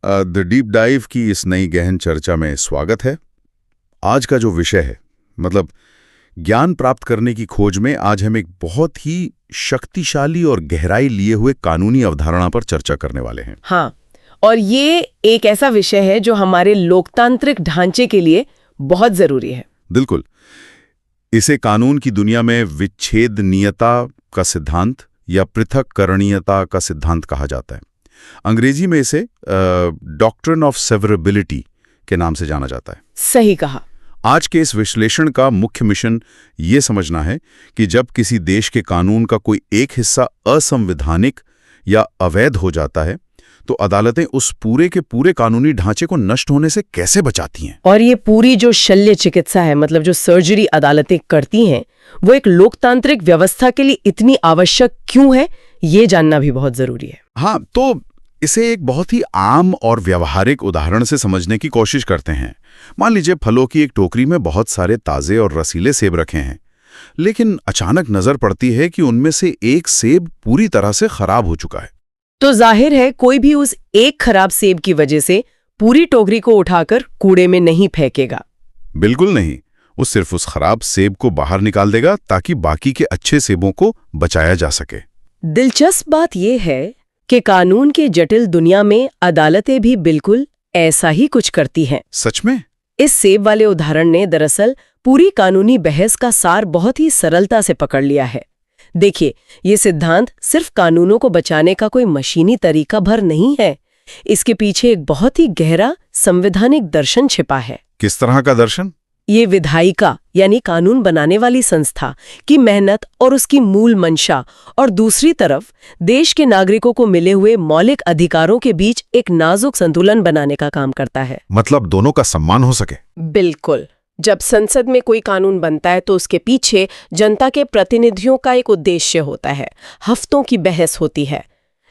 The deep dive की इस नई गहन चर्चा में स्वागत है। आज का जो विषय है, मतलब ज्ञान प्राप्त करने की खोज में, आज हम एक बहुत ही शक्तिशाली और गहराई लिए हुए कानूनी अवधारणा पर चर्चा करने वाले हैं। हाँ, और ये एक ऐसा विषय है जो हमारे लोकतांत्रिक ढांचे के लिए बहुत जरूरी है। बिल्कुल। इसे कानून की दुनिया में विच्छेदनीयता का सिद्धांत या पृथक्करणीयता का सिद्धांत कहा जाता है। अंग्रेजी में इसे डॉक्ट्रिन ऑफ सेवरेबिलिटी के नाम से जाना जाता है। सही कहा। आज के इस विश्लेषण का मुख्य मिशन ये समझना है कि जब किसी देश के कानून का कोई एक हिस्सा असंवैधानिक या अवैध हो जाता है, तो अदालतें उस पूरे के पूरे कानूनी ढांचे को नष्ट होने से कैसे बचाती हैं। और ये पूरी जो शल्य चिकित्सा है, मतलब जो सर्जरी अदालतें करती हैं, वो एक लोकतांत्रिक व्यवस्था के लिए इतनी आवश्यक क्यों है, ये जानना भी बहुत जरूरी है। हाँ, तो इसे एक बहुत ही आम और व्यावहारिक उदाहरण से समझने की कोशिश करते हैं। मान लीजिए फलों की एक टोकरी में बहुत सारे ताजे और रसीले सेब रखे हैं, लेकिन अचानक नजर पड़ती है कि उनमें से एक सेब पूरी तरह से खराब हो चुका है। तो जाहिर है कोई भी उस एक खराब सेब की वजह से पूरी टोकरी को उठाकर कूड़े में नहीं फेंकेगा। बिल्कुल नहीं, वो सिर्फ उस खराब सेब को बाहर निकाल देगा ताकि बाकी के अच्छे सेबों को बचाया जा सके। दिलचस्प बात यह है कि कानून के जटिल दुनिया में अदालतें भी बिल्कुल ऐसा ही कुछ करती हैं। सच में? इस सेब वाले उदाहरण ने दरअसल पूरी कानूनी बहस का सार बहुत ही सरलता से पकड़ लिया है। देखिए, ये सिद्धांत सिर्फ कानूनों को बचाने का कोई मशीनी तरीका भर नहीं है। इसके पीछे एक बहुत ही गहरा संवैधानिक दर्शन छिपा है। किस तरह का दर्शन? ये विधायिका यानी कानून बनाने वाली संस्था की मेहनत और उसकी मूल मंशा, और दूसरी तरफ देश के नागरिकों को मिले हुए मौलिक अधिकारों के बीच एक नाजुक संतुलन बनाने का काम करता है। मतलब दोनों का सम्मान हो सके। बिल्कुल। जब संसद में कोई कानून बनता है तो उसके पीछे जनता के प्रतिनिधियों का एक उद्देश्य होता है, हफ्तों की बहस होती है।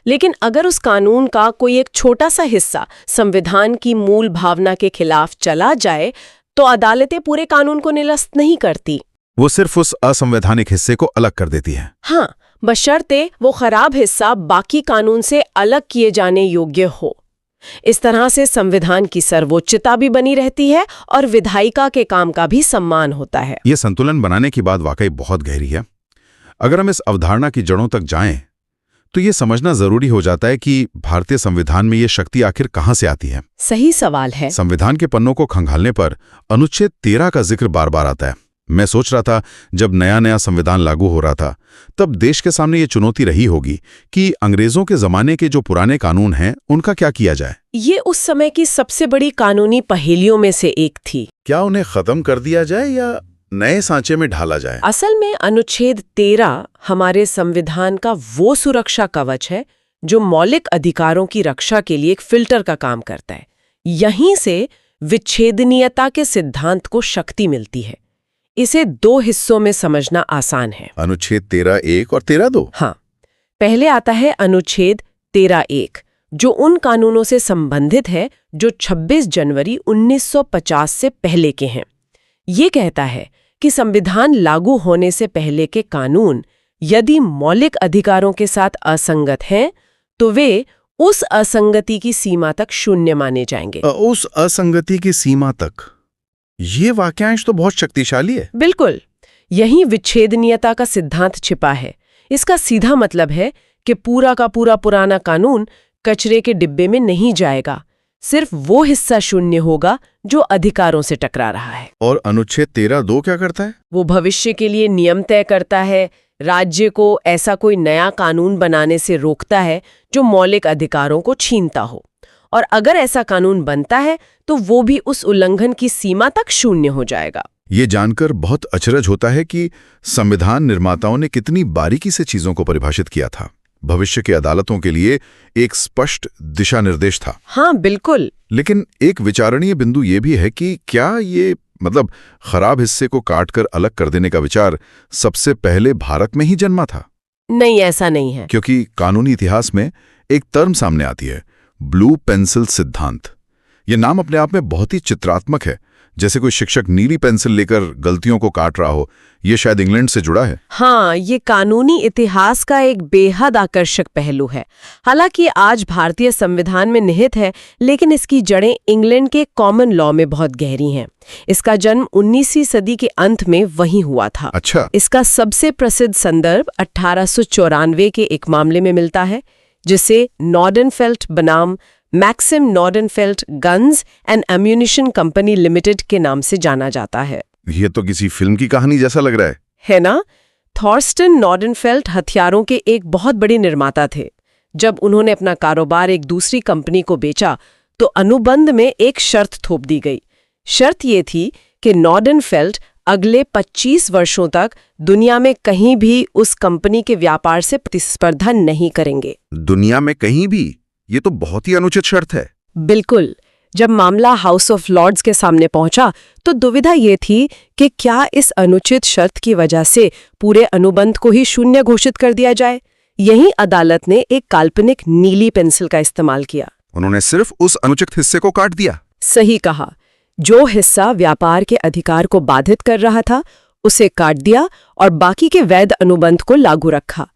लेकिन अगर उस कानून का कोई एक छोटा सा हिस्सा संविधान की मूल भावना के खिलाफ चला जाए, तो अदालतें पूरे कानून को निरस्त नहीं करती। वो सिर्फ उस असंवैधानिक हिस्से को अलग कर देती है। हाँ, बशर्ते वो खराब हिस्सा बाकी कानून से अलग किए जाने योग्य हो। इस तरह से संविधान की सर्वोच्चता भी बनी रहती है और विधायिका के काम का भी सम्मान होता है। ये संतुलन बनाने की बात वाकई बहुत गहरी है। अगर हम इस अवधारणा की जड़ों तक जाएं, तो ये समझना जरूरी हो जाता है कि भारतीय संविधान में ये शक्ति आखिर कहां से आती है। सही सवाल है। संविधान के पन्नों को खंगालने पर अनुच्छेद 13 का जिक्र बार बार आता है। मैं सोच रहा था, जब नया नया संविधान लागू हो रहा था, तब देश के सामने ये चुनौती रही होगी कि अंग्रेजों के जमाने के जो पुराने कानून हैं, उनका क्या किया जाए। ये उस समय की सबसे बड़ी कानूनी पहेलियों में से एक थी। क्या उन्हें खत्म कर दिया जाए या नए सांचे में ढाला जाए? असल में अनुच्छेद 13 हमारे संविधान का वो सुरक्षा कवच है जो मौलिक अधिकारों की रक्षा के लिए एक फिल्टर का काम करता है। यहीं से विच्छेदनीयता के सिद्धांत को शक्ति मिलती है। इसे दो हिस्सों में समझना आसान है। अनुच्छेद 13(1) और 13(2)। हाँ, पहले आता है अनुच्छेद 13(1), जो उन कानूनों से संबंधित है जो 26 जनवरी 1950 से पहले के हैं। ये कहता है कि संविधान लागू होने से पहले के कानून यदि मौलिक अधिकारों के साथ असंगत हैं, तो वे उस असंगति की सीमा तक शून्य माने जाएंगे। उस असंगति की सीमा तक? ये वाक्यांश तो बहुत शक्तिशाली है। बिल्कुल, यही विच्छेदनीयता का सिद्धांत छिपा है। इसका सीधा मतलब है कि पूरा का पूरा पुराना कानून कचरे के डिब्बे में नहीं जाएगा, सिर्फ वो हिस्सा शून्य होगा जो अधिकारों से टकरा रहा है। और अनुच्छेद 13(2) क्या करता है? वो भविष्य के लिए नियम तय करता है, राज्य को ऐसा कोई नया कानून बनाने से रोकता है जो मौलिक अधिकारों को छीनता हो, और अगर ऐसा कानून बनता है तो वो भी उस उल्लंघन की सीमा तक शून्य हो जाएगा। ये जानकर बहुत अचरज होता है कि संविधान निर्माताओं ने कितनी बारीकी से चीजों को परिभाषित किया था। भविष्य की अदालतों के लिए एक स्पष्ट दिशा निर्देश था। हाँ, बिल्कुल। लेकिन एक विचारणीय बिंदु ये भी है कि क्या ये खराब हिस्से को काटकर अलग कर देने का विचार सबसे पहले भारत में ही जन्मा था? नहीं, ऐसा नहीं है। क्योंकि कानूनी इतिहास में एक टर्म सामने आती है, ब्लू पेंसिल सिद्धांत। ये नाम अपने आप में बहुत ही चित्रात्मक है। जैसे कोई शिक्षक नीली पेंसिल लेकर गलतियों को काट रहा हो, ये शायद इंग्लैंड से जुड़ा है। हाँ, ये कानूनी इतिहास का एक बेहद आकर्षक पहलू है। हालांकि आज भारतीय संविधान में निहित है, लेकिन इसकी जड़ें इंग्लैंड के कॉमन लॉ में बहुत गहरी हैं। इसका जन्म 19वीं सदी के अंत में वहीं हुआ था। अच्छा। इसका सबसे प्रसिद्ध संदर्भ 1894 के एक मामले में मिलता है, जिसे नॉर्डनफेल्ट बनाम Maxim Nordenfelt guns and ammunition company limited के नाम से जाना जाता है। ये तो किसी फिल्म की कहानी जैसा लग रहा है ना? थॉर्स्टन नॉर्डनफेल्ट हथियारों के एक बहुत बड़े निर्माता थे। जब उन्होंने अपना कारोबार एक दूसरी कंपनी को बेचा, तो अनुबंध में एक शर्त थोप दी गई। शर्त ये थी कि नॉर्डनफेल्ट अगले 25 वर्षों तक दुनिया में कहीं भी उस कंपनी के व्यापार से प्रतिस्पर्धा नहीं करेंगे। दुनिया में कहीं भी? ये तो बहुत ही अनुचित शर्त है। बिल्कुल। जब मामला हाउस ऑफ लॉर्ड्स के सामने पहुंचा, तो दुविधा ये थी कि क्या इस अनुचित शर्त की वजह से पूरे अनुबंध को ही शून्य घोषित कर दिया जाए। यही अदालत ने एक काल्पनिक नीली पेंसिल का इस्तेमाल किया। उन्होंने सिर्फ उस अनुचित हिस्से को काट दिया। सही कहा। जो हिस्सा व्यापार के अधिकार को बाधित कर रहा था, उसे काट दिया और बाकी के वैध अनुबंध को लागू रखा।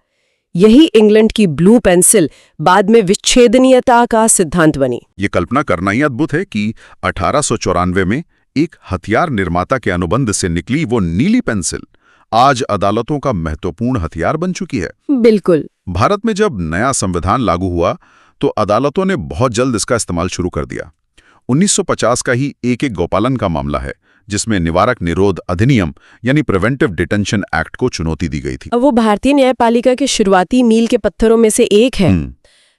यही इंग्लैंड की ब्लू पेंसिल बाद में विच्छेदनीयता का सिद्धांत बनी। ये कल्पना करना ही अद्भुत है कि 1894 में एक हथियार निर्माता के अनुबंध से निकली वो नीली पेंसिल आज अदालतों का महत्वपूर्ण हथियार बन चुकी है। बिल्कुल। भारत में जब नया संविधान लागू हुआ, तो अदालतों ने बहुत जल्द इसका इस्तेमाल शुरू कर दिया। 1950 का ही एक गोपालन का मामला है, जिसमें निवारक निरोध अधिनियम यानी प्रिवेंटिव डिटेंशन एक्ट को चुनौती दी गई थी। वो भारतीय न्यायपालिका के शुरुआती मील के पत्थरों में से एक है।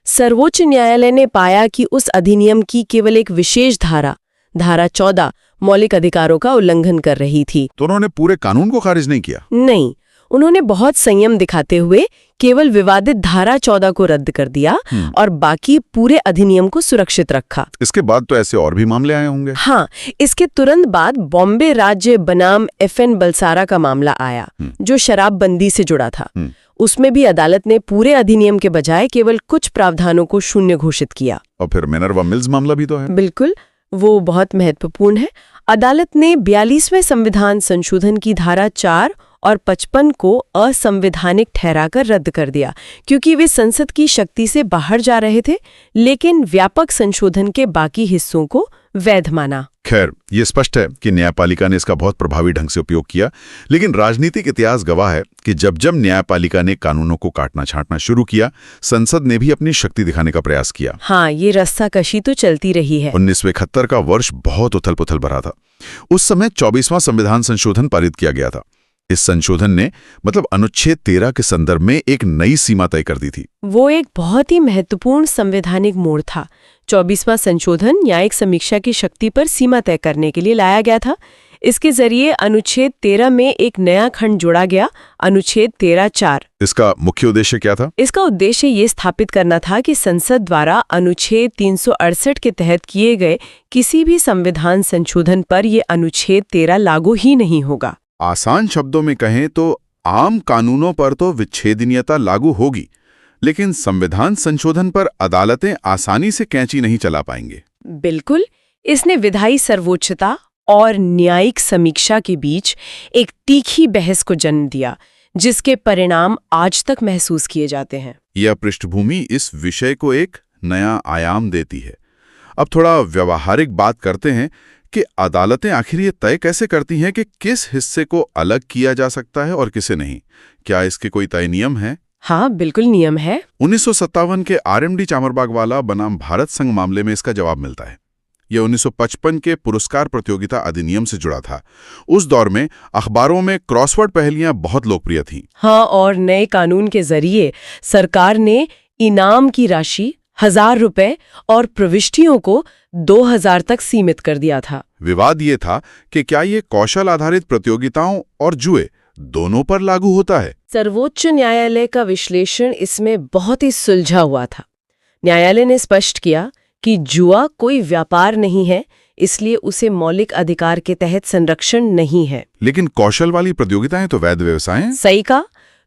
सर्वोच्च न्यायालय ने पाया कि उस अधिनियम की केवल एक विशेष धारा 14 मौलिक अधिकारों का उल्लंघन कर रही थी। तो उन्होंने पूरे कानून को खारिज नहीं किया? नहीं, उन्होंने बहुत संयम दिखाते हुए केवल विवादित धारा 14 को रद्द कर दिया और बाकी पूरे अधिनियम को सुरक्षित रखा। इसके बाद तो ऐसे और भी मामले आए होंगे। हाँ, इसके तुरंत बाद बॉम्बे राज्य बनाम FN बलसारा का मामला आया, जो शराबबंदी से जुड़ा था। उसमें भी अदालत ने पूरे अधिनियम के बजाय केवल कुछ प्रावधानों को शून्य घोषित किया। और फिर मिनर्वा मिल्स मामला भी तो है। बिल्कुल, वो बहुत महत्वपूर्ण है। अदालत ने 42वें संविधान संशोधन की धारा 4 और 55 को असंवैधानिक ठहराकर रद्द कर दिया, क्योंकि वे संसद की शक्ति से बाहर जा रहे थे, लेकिन व्यापक संशोधन के बाकी हिस्सों को वैध माना। खैर, ये स्पष्ट है कि न्यायपालिका ने इसका बहुत प्रभावी ढंग से उपयोग किया, लेकिन राजनीतिक इतिहास गवाह है कि जब जब न्यायपालिका ने कानूनों को काटना छांटना शुरू किया, संसद ने भी अपनी शक्ति दिखाने का प्रयास किया। हाँ, ये रस्साकशी तो चलती रही है। 1971 का वर्ष बहुत उथल पुथल भरा था। उस समय 24वां संविधान संशोधन पारित किया गया था। इस संशोधन ने अनुच्छेद 13 के संदर्भ में एक नई सीमा तय कर दी थी। वो एक बहुत ही महत्वपूर्ण संवैधानिक मोड़ था। 24वां संशोधन न्यायिक समीक्षा की शक्ति पर सीमा तय करने के लिए लाया गया था। इसके जरिए अनुच्छेद 13 में एक नया खंड जोड़ा गया, अनुच्छेद 13(4). इसका मुख्य उद्देश्य क्या था? इसका उद्देश्य ये स्थापित करना था कि संसद द्वारा अनुच्छेद 368 के तहत किए गए किसी भी संविधान संशोधन पर ये अनुच्छेद 13 लागू ही नहीं होगा। आसान शब्दों में कहें तो आम कानूनों पर तो विच्छेदनीयता लागू होगी, लेकिन संविधान संशोधन पर अदालतें आसानी से कैंची नहीं चला पाएंगे। बिल्कुल। इसने विधायी सर्वोच्चता और न्यायिक समीक्षा के बीच एक तीखी बहस को जन्म दिया, जिसके परिणाम आज तक महसूस किए जाते हैं। यह पृष्ठभूमि इस विषय को एक नया आयाम देती है। अब थोड़ा व्यवहारिक बात करते हैं कि अदालतें आखिर ये तय कैसे करती हैं कि किस हिस्से को अलग किया जा सकता है और किसे नहीं। क्या इसके कोई तय नियम है? हाँ, बिल्कुल नियम है। 1957 के RMD चामरबागवाला बनाम भारत संघ मामले में इसका जवाब मिलता है। यह 1955 के पुरस्कार प्रतियोगिता अधिनियम से जुड़ा था। उस दौर में अखबारों में क्रॉसवर्ड पहेलियां बहुत लोकप्रिय थीं। हाँ, और नए कानून के जरिए सरकार ने इनाम की राशि 1000 रुपए और प्रविष्टियों को 2000 तक सीमित कर दिया था। विवाद ये था कि क्या ये कौशल आधारित प्रतियोगिताओं और जुए दोनों पर लागू होता है। सर्वोच्च न्यायालय का विश्लेषण इसमें बहुत ही सुलझा हुआ था। न्यायालय ने स्पष्ट किया कि जुआ कोई व्यापार नहीं है, इसलिए उसे मौलिक अधिकार के तहत संरक्षण नहीं है। लेकिन कौशल वाली प्रतियोगिताएं तो वैध व्यवसाय हैं। सही कहा।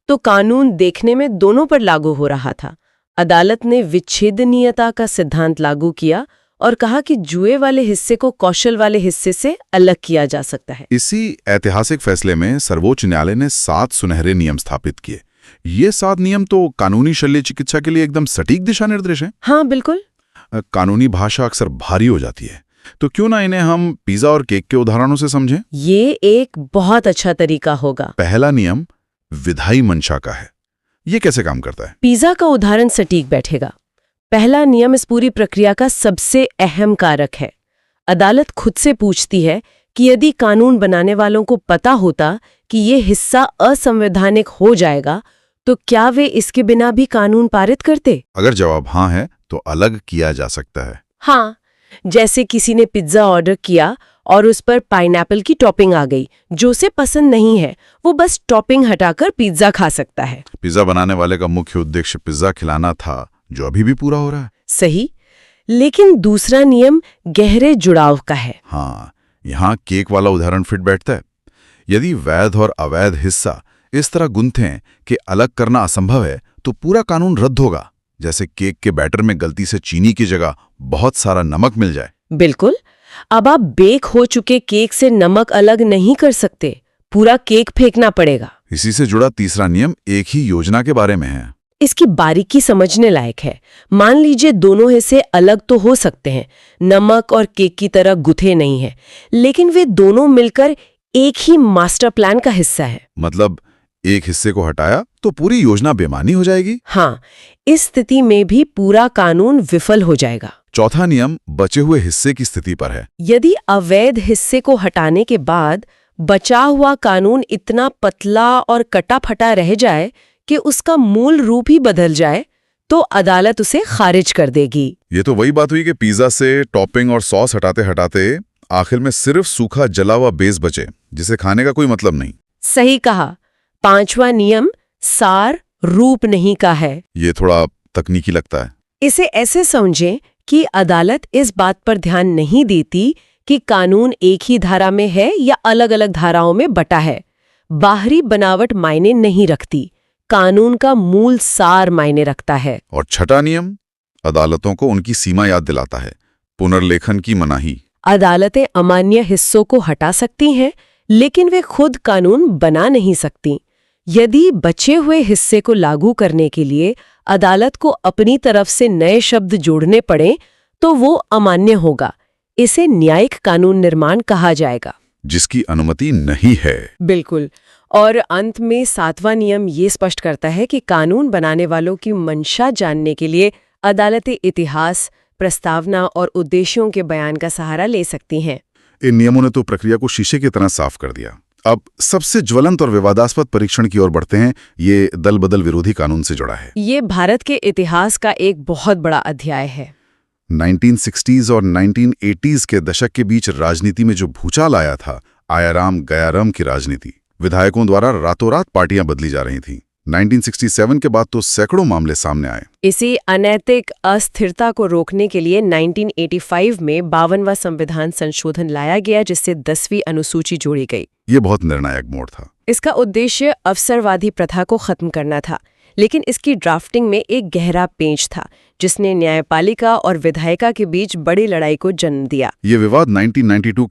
तो कानून देखने में दोनों पर लागू हो रहा था। अदालत ने विच्छेदनीयता का सिद्धांत लागू किया और कहा कि जुए वाले हिस्से को कौशल वाले हिस्से से अलग किया जा सकता है। इसी ऐतिहासिक फैसले में सर्वोच्च न्यायालय ने 7 सुनहरे नियम स्थापित किए। ये 7 नियम तो कानूनी शल्य चिकित्सा के लिए एकदम सटीक दिशा निर्देश हैं। हाँ बिल्कुल। कानूनी भाषा अक्सर भारी हो जाती है, तो क्यों ना इन्हें हम पिज्जा और केक के उदाहरणों से समझें। ये एक बहुत अच्छा तरीका होगा। पहला नियम विधायी मंशा का है। ये कैसे काम करता है? पिज्जा का उदाहरण सटीक बैठेगा। पहला नियम इस पूरी प्रक्रिया का सबसे अहम कारक है। अदालत खुद से पूछती है कि यदि कानून बनाने वालों को पता होता कि ये हिस्सा असंवैधानिक हो जाएगा तो क्या वे इसके बिना भी कानून पारित करते? अगर जवाब हाँ है तो अलग किया जा सकता है। हाँ, जैसे किसी ने पिज्जा ऑर्डर किया और उस पर पाइनएप्पल की टॉपिंग आ गई, जो उसे पसंद नहीं है, वो बस टॉपिंग हटाकर पिज्जा खा सकता है। पिज्जा बनाने वाले का मुख्य उद्देश्य पिज्जा खिलाना था, जो अभी भी पूरा हो रहा है। सही, लेकिन दूसरा नियम गहरे जुड़ाव का है। हाँ, यहाँ केक वाला उदाहरण फिट बैठता है। यदि वैध और अवैध हिस्सा इस तरह गुंथे हैं कि अलग करना असंभव है, तो पूरा कानून रद्द होगा। जैसे केक के बैटर में गलती से चीनी की जगह बहुत सारा नमक मिल जाए। बिल्कुल। अब आप बेक हो चुके केक से नमक अलग नहीं कर सकते, पूरा केक फेंकना पड़ेगा। इसी से जुड़ा तीसरा नियम एक ही योजना के बारे में है। इसकी बारीकी समझने लायक है। मान लीजिए दोनों हिस्से अलग तो हो सकते हैं, नमक और केक की तरह गुथे नहीं है, लेकिन वे दोनों मिलकर एक ही मास्टर प्लान का हिस्सा है। मतलब एक हिस्से को हटाया तो पूरी योजना बेमानी हो जाएगी। हाँ, इस स्थिति में भी पूरा कानून विफल हो जाएगा। चौथा नियम बचे हुए हिस्से की स्थिति पर है। यदि अवैध हिस्से को हटाने के बाद बचा हुआ कानून इतना पतला और कटा फटा रह जाए कि उसका मूल रूप ही बदल जाए, तो अदालत उसे खारिज कर देगी। ये तो वही बात हुई कि पिज्जा से टॉपिंग और सॉस हटाते हटाते आखिर में सिर्फ सूखा जला हुआ बेस बचे, जिसे खाने का कोई मतलब नहीं। सही कहा। पांचवा नियम सार रूप नहीं का है। ये थोड़ा तकनीकी लगता है। इसे ऐसे समझें कि अदालत इस बात पर ध्यान नहीं देती कि कानून एक ही धारा में है या अलग-अलग धाराओं में बटा है। बाहरी बनावट मायने नहीं रखती, कानून का मूल सार मायने रखता है। और छठा नियम अदालतों को उनकी सीमा याद दिलाता है। पुनर्लेखन की मनाही। अदालतें अमान्य हिस्सों को हटा सकती हैं, लेकिन वे खुद कानून बना नहीं सकती। यदि बचे हुए हिस्से को लागू करने के लिए अदालत को अपनी तरफ से नए शब्द जोड़ने पड़े, तो वो अमान्य होगा। इसे न्यायिक कानून निर्माण कहा जाएगा, जिसकी अनुमति नहीं है। बिल्कुल। और अंत में सातवां नियम ये स्पष्ट करता है कि कानून बनाने वालों की मंशा जानने के लिए अदालतें इतिहास, प्रस्तावना और उद्देश्यों के बयान का सहारा ले सकती हैं। इन नियमों ने तो प्रक्रिया को शीशे की तरह साफ कर दिया। अब सबसे ज्वलंत और विवादास्पद परीक्षण की ओर बढ़ते हैं। ये दल बदल विरोधी कानून से जुड़ा है। ये भारत के इतिहास का एक बहुत बड़ा अध्याय है। 1960s और 1980s के दशक के बीच राजनीति में जो भूचाल आया था, आयाराम गयाराम की राजनीति। विधायकों द्वारा रातों रात पार्टियां बदली जा रही थीं। 1967 के बाद तो सैकड़ों मामले सामने आए। इसी अनैतिक अस्थिरता को रोकने के लिए 1985 में 52वां संविधान संशोधन लाया गया, जिससे 10वीं अनुसूची जोड़ी गई। ये बहुत निर्णायक मोड़ था। इसका उद्देश्य अवसरवादी प्रथा को खत्म करना था, लेकिन इसकी ड्राफ्टिंग में एक गहरा पेंच था, जिसने न्यायपालिका और विधायिका के बीच बड़ी लड़ाई को जन्म दिया। ये विवाद 1992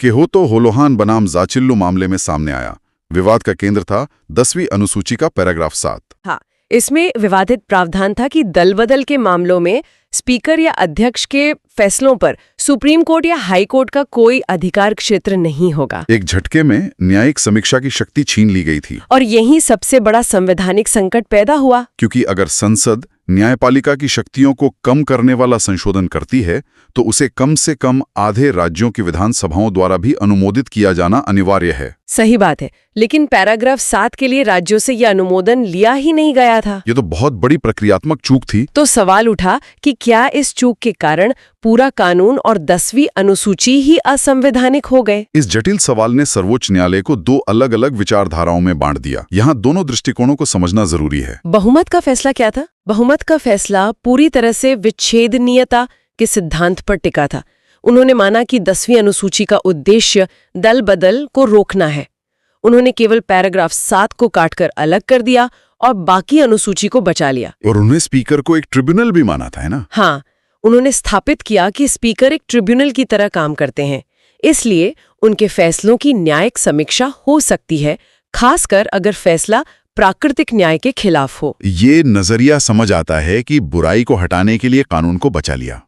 के होतो होलोहान बनाम जाचिल्लू मामले में सामने आया। विवाद का केंद्र था 10वीं अनुसूची का पैराग्राफ 7। हाँ, इसमें विवादित प्रावधान था कि दल बदल के मामलों में स्पीकर या अध्यक्ष के फैसलों पर सुप्रीम कोर्ट या हाई कोर्ट का कोई अधिकार क्षेत्र नहीं होगा। एक झटके में न्यायिक समीक्षा की शक्ति छीन ली गई थी। और यही सबसे बड़ा संवैधानिक संकट पैदा हुआ, क्योंकि अगर संसद न्यायपालिका की शक्तियों को कम करने वाला संशोधन करती है, तो उसे कम से कम आधे राज्यों की विधानसभाओं द्वारा भी अनुमोदित किया जाना अनिवार्य है। सही बात है, लेकिन पैराग्राफ 7 के लिए राज्यों से यह अनुमोदन लिया ही नहीं गया था। ये तो बहुत बड़ी प्रक्रियात्मक चूक थी। तो सवाल उठा कि क्या इस चूक के कारण पूरा कानून और 10वीं अनुसूची ही असंवैधानिक हो गए? इस जटिल सवाल ने सर्वोच्च न्यायालय को 2 अलग-अलग विचारधाराओं में बांट दिया। यहाँ दोनों दृष्टिकोणों को समझना जरूरी है। बहुमत का फैसला क्या था? बहुमत का फैसला पूरी तरह से विच्छेदनीयता के सिद्धांत पर टिका था। उन्होंने माना कि 10वीं अनुसूची का उद्देश्य दल बदल को रोकना है। उन्होंने केवल पैराग्राफ 7 को काटकर अलग कर दिया और बाकी अनुसूची को बचा लिया। और उन्हें स्पीकर को एक ट्रिब्यूनल भी माना था, है ना? हाँ, उन्होंने स्थापित किया कि स्पीकर एक ट्रिब्यूनल की तरह काम करते हैं, इसलिए उनके फैसलों की न्यायिक समीक्षा हो सकती है, खासकर अगर फैसला प्राकृतिक न्याय के खिलाफ हो। ये नजरिया समझ आता है कि बुराई को हटाने के लिए कानून को बचा लिया।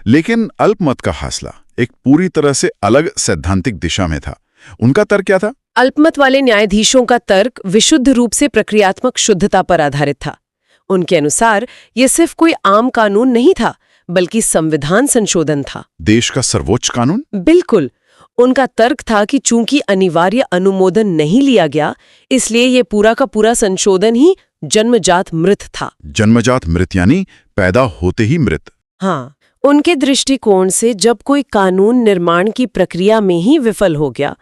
लेकिन अल्पमत का हासला एक पूरी तरह से अलग सैद्धांतिक दिशा में था। उनका तर्क क्या था? अल्पमत वाले न्यायाधीशों का तर्क विशुद्ध रूप से प्रक्रियात्मक शुद्धता पर आधारित था। उनके अनुसार ये सिर्फ कोई आम कानून नहीं था, बल्कि संविधान संशोधन था। देश का सर्वोच्च कानून? बिल्कुल। उनका तर्क था कि चूंकि अनिवार्य अनुमोदन नहीं लिया गया, इसलिए ये पूरा का पूरा संशोधन ही जन्मजात मृत था। जन्मजात मृत यानी पैदा होते ही मृत। हाँ, उनके दृष्टिकोण से जब कोई कानून निर्माण की प्रक्रिया में ही विफल हो गया,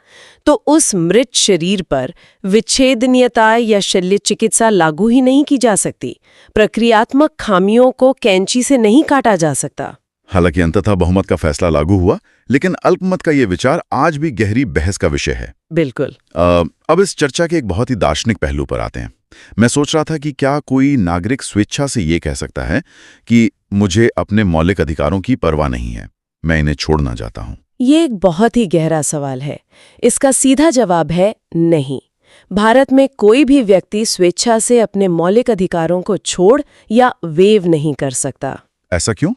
तो उस मृत शरीर पर विच्छेदनीयता या शल्य चिकित्सा लागू ही नहीं की जा सकती। प्रक्रियात्मक खामियों को कैंची से नहीं काटा जा सकता। हालांकि अंततः बहुमत का फैसला लागू हुआ, लेकिन अल्पमत का ये विचार आज भी गहरी बहस का विषय है। बिल्कुल। अब इस चर्चा के एक बहुत ही दार्शनिक पहलू पर आते हैं। मैं सोच रहा था कि क्या कोई नागरिक स्वेच्छा से ये कह सकता है कि मुझे अपने मौलिक अधिकारों की परवाह नहीं है, मैं इन्हें छोड़ना चाहता हूं? ये एक बहुत ही गहरा सवाल है। इसका सीधा जवाब है नहीं। भारत में कोई भी व्यक्ति स्वेच्छा से अपने मौलिक अधिकारों को छोड़ या वेव नहीं कर सकता। ऐसा क्यों?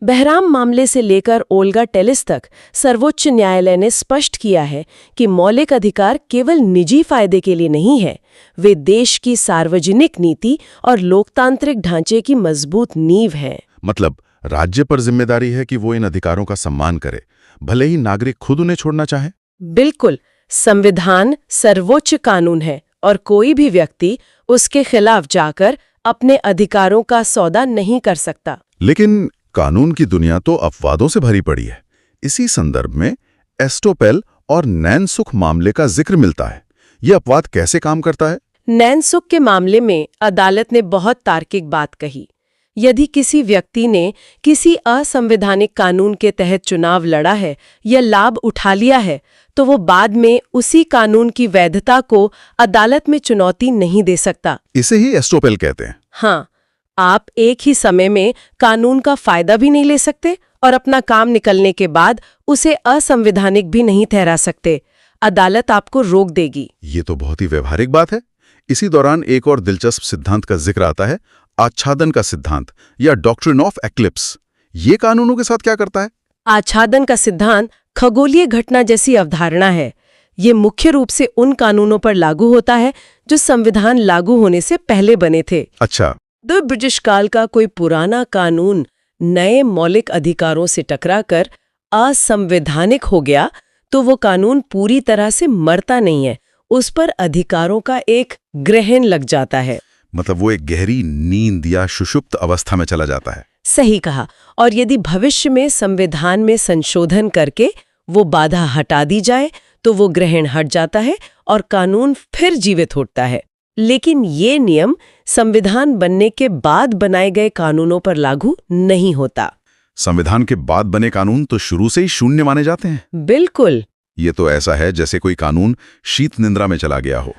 बहराम मामले से लेकर ओल्गा टेलिस तक सर्वोच्च न्यायालय ने स्पष्ट किया है कि मौलिक अधिकार केवल निजी फायदे के लिए नहीं है, वे देश की सार्वजनिक नीति और लोकतांत्रिक ढांचे की मजबूत नींव हैं। मतलब राज्य पर जिम्मेदारी है कि वो इन अधिकारों का सम्मान करे, भले ही नागरिक खुद उन्हें छोड़ना चाहे। बिल्कुल। संविधान सर्वोच्च कानून है और कोई भी व्यक्ति उसके खिलाफ जाकर अपने अधिकारों का सौदा नहीं कर सकता। लेकिन कानून की दुनिया तो अपवादों से भरी पड़ी है। इसी संदर्भ में एस्टोपेल और नैनसुख मामले का जिक्र मिलता है। यह अपवाद कैसे काम करता है? नैनसुख के मामले में अदालत ने बहुत तार्किक बात कही। यदि किसी व्यक्ति ने किसी असंवैधानिक कानून के तहत चुनाव लड़ा है या लाभ उठा लिया है, तो वो बाद में उसी कानून की वैधता को अदालत में चुनौती नहीं दे सकता। इसे ही एस्टोपेल कहते हैं। हाँ, आप एक ही समय में कानून का फायदा भी नहीं ले सकते और अपना काम निकलने के बाद उसे असंवैधानिक भी नहीं ठहरा सकते। अदालत आपको रोक देगी। ये तो बहुत ही व्यवहारिक बात है। इसी दौरान एक और दिलचस्प सिद्धांत का जिक्र आता है, आच्छादन का सिद्धांत या डॉक्ट्रिन ऑफ एक्लिप्स। ये कानूनों के साथ क्या करता है? आच्छादन का सिद्धांत खगोलीय घटना जैसी अवधारणा है। ये मुख्य रूप से उन कानूनों पर लागू होता है जो संविधान लागू होने से पहले बने थे। अच्छा। तो ब्रिटिश काल का कोई पुराना कानून नए मौलिक अधिकारों से टकराकर असंवैधानिक हो गया, तो वो कानून पूरी तरह से मरता नहीं है, उस पर अधिकारों का एक ग्रहण लग जाता है। मतलब वो एक गहरी नींद या सुषुप्त अवस्था में चला जाता है। सही कहा। और यदि भविष्य में संविधान में संशोधन करके वो बाधा हटा दी जाए, तो वो ग्रहण हट जाता है और कानून फिर जीवित होता है। लेकिन ये नियम संविधान बनने के बाद बनाए गए कानूनों पर लागू नहीं होता। संविधान के बाद बने कानून तो शुरू से ही शून्य माने जाते हैं। बिल्कुल। ये तो ऐसा है जैसे कोई कानून शीत निद्रा में चला गया हो।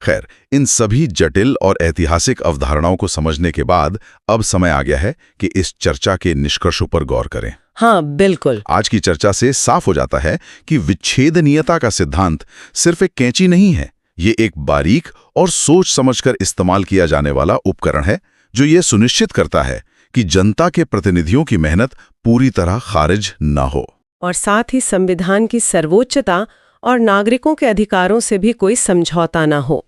खैर, इन सभी जटिल और ऐतिहासिक अवधारणाओं को समझने के बाद अब समय आ गया है कि इस चर्चा के निष्कर्षों पर गौर करें। हाँ, बिल्कुल। आज की चर्चा से साफ हो जाता है कि विच्छेदनीयता का सिद्धांत सिर्फ एक कैंची नहीं है, ये एक बारीक और सोच समझकर इस्तेमाल किया जाने वाला उपकरण है, जो ये सुनिश्चित करता है कि जनता के प्रतिनिधियों की मेहनत पूरी तरह खारिज न हो और साथ ही संविधान की सर्वोच्चता और नागरिकों के अधिकारों से भी कोई समझौता न हो।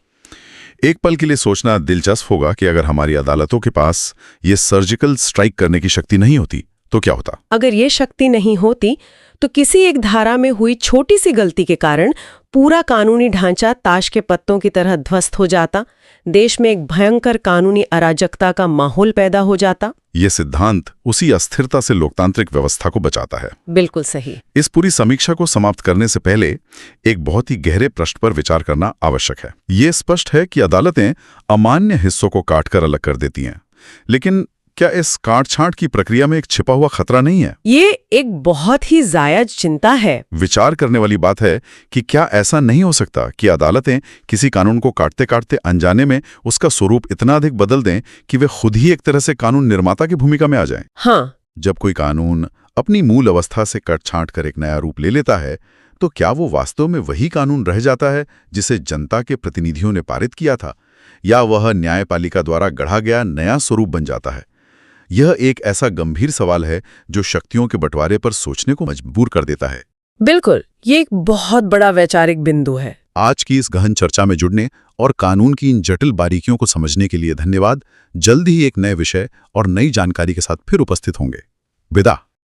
एक पल के लिए सोचना दिलचस्प होगा कि अगर हमारी अदालतों के पास ये सर्जिकल स्ट्राइक करने की शक्ति नहीं होती तो क्या होता? अगर ये शक्ति नहीं होती तो किसी एक धारा में हुई छोटी सी गलती के कारण पूरा कानूनी ढांचा ताश के पत्तों की तरह ध्वस्त हो जाता, देश में एक भयंकर कानूनी अराजकता का माहौल पैदा हो जाता। ये सिद्धांत उसी अस्थिरता से लोकतांत्रिक व्यवस्था को बचाता है। बिल्कुल सही। इस पूरी समीक्षा को समाप्त करने से पहले एक बहुत ही गहरे प्रश्न पर विचार करना आवश्यक है। ये स्पष्ट है कि अदालतें अमान्य हिस्सों को काटकर अलग कर देती हैं, लेकिन क्या इस काट-छांट की प्रक्रिया में एक छिपा हुआ खतरा नहीं है? ये एक बहुत ही जायज चिंता है। विचार करने वाली बात है कि क्या ऐसा नहीं हो सकता कि अदालतें किसी कानून को काटते काटते अनजाने में उसका स्वरूप इतना अधिक बदल दें कि वे खुद ही एक तरह से कानून निर्माता की भूमिका में आ जाएं? हाँ, जब कोई कानून अपनी मूल अवस्था से कट-छाँट कर एक नया रूप ले लेता है, तो क्या वो वास्तव में वही कानून रह जाता है जिसे जनता के प्रतिनिधियों ने पारित किया था, या वह न्यायपालिका द्वारा गढ़ा गया नया स्वरूप बन जाता है? यह एक ऐसा गंभीर सवाल है जो शक्तियों के बंटवारे पर सोचने को मजबूर कर देता है। बिल्कुल, ये एक बहुत बड़ा वैचारिक बिंदु है। आज की इस गहन चर्चा में जुड़ने और कानून की इन जटिल बारीकियों को समझने के लिए धन्यवाद। जल्द ही एक नए विषय और नई जानकारी के साथ फिर उपस्थित होंगे। विदा।